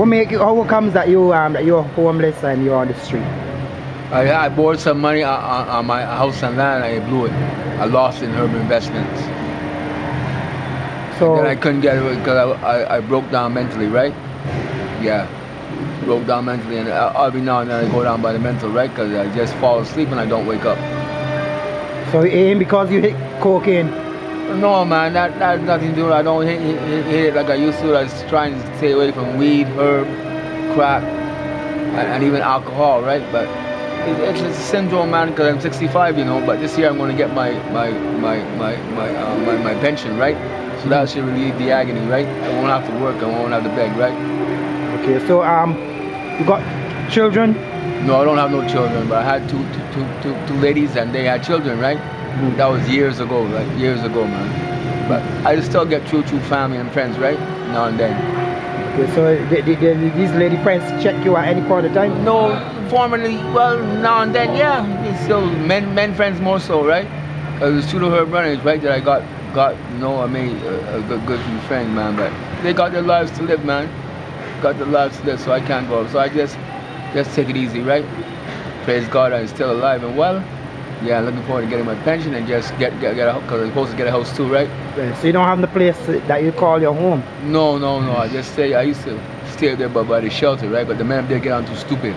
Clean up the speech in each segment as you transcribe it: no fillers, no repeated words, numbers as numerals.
What make you? How comes that you're homeless and you're on the street? I borrowed some money on my house and land. I blew it. I lost in urban investments. So And then I couldn't get it because I broke down mentally, right? Yeah, broke down mentally, and every now and then I go down by the mental, right? Because I just fall asleep and I don't wake up. so it ain't because you hit cocaine. No, man, that has nothing to do with it. I don't hit it like I used to. I was trying to stay away from weed, herb, crack, and even alcohol, right? But it's a syndrome, man, because I'm 65, you know. But this year I'm going to get my pension, right? So that should relieve the agony, right? I won't have to work. I won't have to beg, right? Okay, so you got children? No, I don't have no children, but I had two ladies and they had children, right? That was years ago, like years ago, man. But I still get through family and friends, right? Now and then. Okay, so these lady friends check you at any point of time? No, formerly, well, now and then, yeah. It's still men friends more so, right? Because it's true to her brothers, right? That I got you know, I made a good few friends, man. But they got their lives to live, man. Got their lives to live, so I can't go. So I just take it easy, right? Praise God, I'm still alive and well. Yeah, looking forward to getting my pension and just get a house, because I'm supposed to get a house too, right? Yeah, so you don't have the place that you call your home? No. I just stay. I used to stay there by the shelter, right? But the men up there get on too stupid.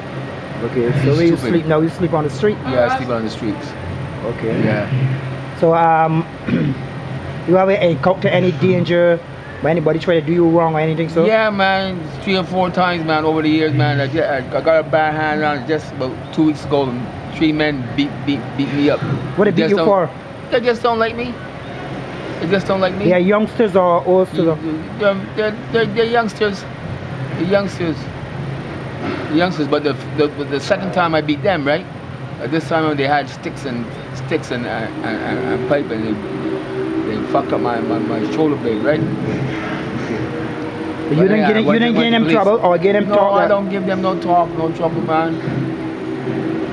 Okay, so where you sleep now? You sleep on the street? Yeah, I sleep on the streets. Okay. Yeah. So you ever encounter any danger when anybody try to do you wrong or anything? So Yeah, man, 3 or 4 times, man, over the years, man. I got a bad hand on just about 2 weeks ago. 3 men beat me up. what they beat you for? They just don't like me. They just don't like me. They are youngsters or old students? They're youngsters. The youngsters. But the second time I beat them, right? This time they had sticks and pipe, and they fucked up my shoulder blade, right? But you didn't get them trouble or get them No, talk? I don't give them no talk, no trouble, man.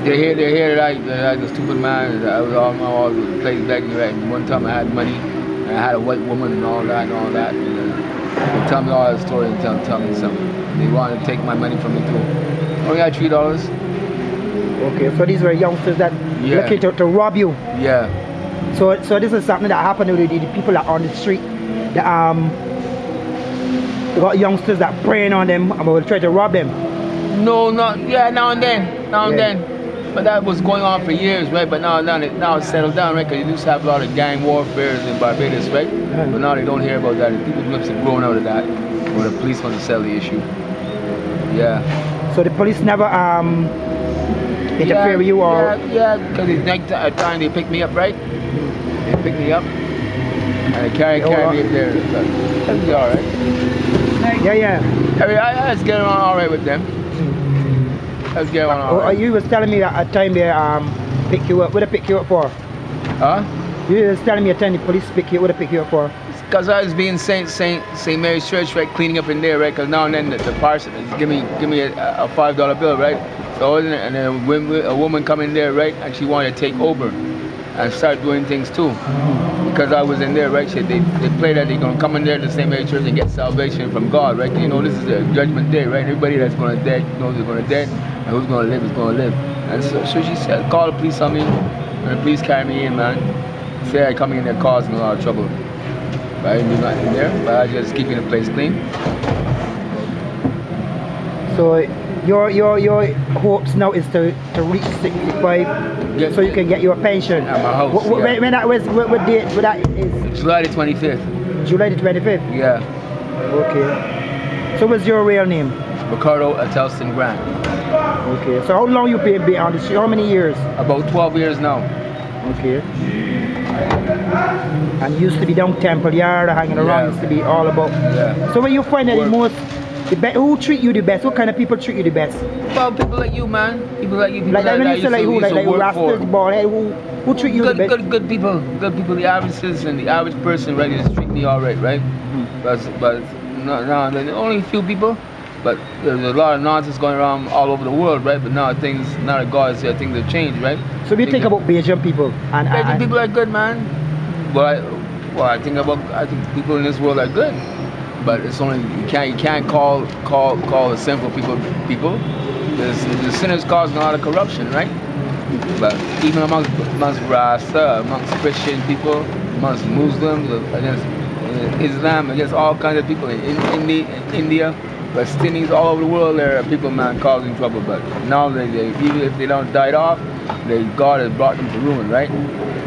They hear that I was a stupid man. I was all playing begging, right? And one time I had money, and I had a white woman and all that. And they tell me all the story and tell me something. They wanted to take my money from me too. Only got $3. Okay, so these were youngsters that Yeah. looking to rob you. Yeah. So this is something that happened with the people that are on the street. They got youngsters that preying on them and will try to rob them. No, not now and then. But that was going on for years, right? But now it's settled down, right? Because you used to have a lot of gang warfare in Barbados, right? Yeah. But now they don't hear about that. People's lips are growing out of that. Or the police want to settle the issue. Yeah. So the police never interfere with you or? Yeah, because it's night time they pick me up, right? They pick me up and they carry me up there. That'll be all right. Yeah. I was getting on all right with them. I was getting on all right. You was telling me that at time they pick you up. What they pick you up for? Huh? You was telling me at time the police pick you. What they pick you up for? Because I was being St. Mary's Church, right, cleaning up in there, right? Because now and then the parson give me a $5 bill, right? So and then a woman come in there, right, and she wanted to take over and start doing things too. Because I was in there, right? They play that they're gonna come in there to St. Mary's Church and get salvation from God, right? You know, this is the judgment day, right? Everybody that's gonna dead knows they're gonna dead, and who's gonna live is gonna live. And so she said, call the police on me, and the police carry me in, man. Say I come in there causing a lot of trouble. But I didn't do nothing in there, but I just keeping the place clean. So your hopes now is to reach 65 so you can get your pension. At my house, When that was, what date that is? July the 25th. July the 25th? Yeah. Okay. So what's your real name? Ricardo Atelston Grant. Okay. So how long you been on the street? How many years? About 12 years now. Okay. And used to be down Temple Yard, hanging around, used to be all about. Yeah. So when you find that who treat you the best? What kind of people treat you the best? Well, people like you, man. People like you. People Like when you say like who? Like Rastas, Ballhead, who treat you the best? Good people. Good people. The average citizen, the average person, right, is treat me all right, right? But no, only a few people. But there's a lot of nonsense going around all over the world, right? But now that God is here, things have changed, right? So we think about Bajan people Bajan people are good, man. I think people in this world are good. but it's only you can't call the sinful people people. The sinners causing a lot of corruption, right? But even amongst Rasta, amongst Christian people, amongst Muslims, against Islam, against all kinds of people in India, Palestinians, all over the world, there are people, man, causing trouble. But now they even if they don't died off, God has brought them to ruin, right?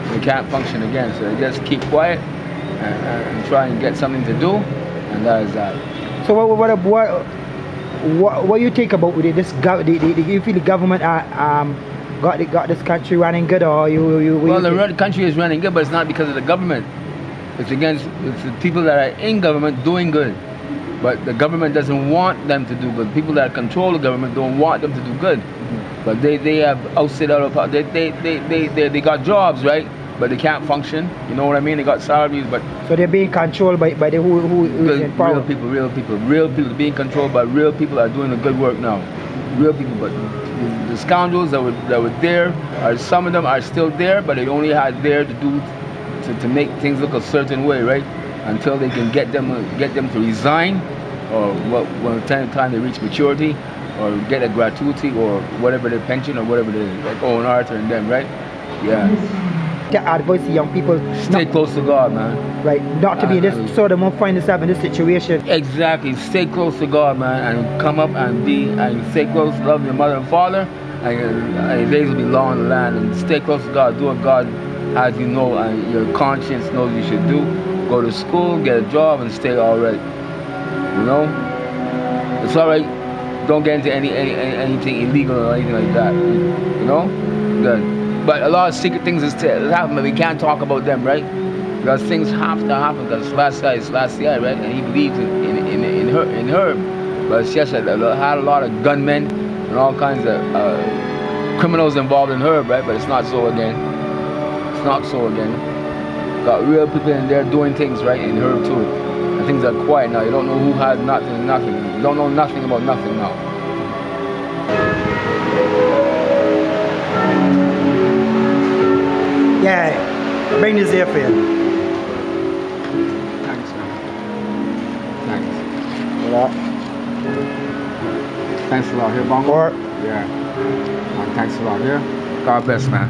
They can't function again, so they just keep quiet and try and get something to do, and that is that. So what you think about with it? You feel the government got this country running good, or Well, the country is running good, but it's not because of the government. It's the people that are in government doing good, but the government doesn't want them to do good. People that control the government don't want them to do good, but they have ousted out of power. They got jobs, right? But they can't function. You know what I mean? They got salaries, but so they're being controlled by the who is in power. Real people being controlled by real people are doing the good work now. Real people, but the scoundrels that were there, some of them are still there, but they only had there to make things look a certain way, right? Until they can get them to resign, or when the time they reach maturity, or get a gratuity, or whatever their pension, or whatever they like Owen Arthur and them, right? Yeah. To advise the young people, Stay close to God, man. Right, not to be in this, so they won't find themselves in this situation. Exactly. Stay close to God, man, and come up and stay close, love your mother and father, and your days will be long in the land. And stay close to God, do what God has you know, and your conscience knows you should do. Go to school, get a job, and stay all right. You know, it's all right. Don't get into anything illegal or anything like that. You know, good. But a lot of secret things is happen, but we can't talk about them, right? Because things have to happen. Because last guy is last guy, right? And he believes in Herb. But it's just had a lot of gunmen and all kinds of criminals involved in Herb, right? But it's not so again. It's not so again. Got real people in there doing things, right? In Herb too. And things are quiet now. You don't know who has nothing. You don't know nothing about nothing now. Yeah, bring this here for you. Thanks, man. Thanks. What? Thanks a lot. Here, Bongo? Yeah. Thanks a lot. Here. God bless, man.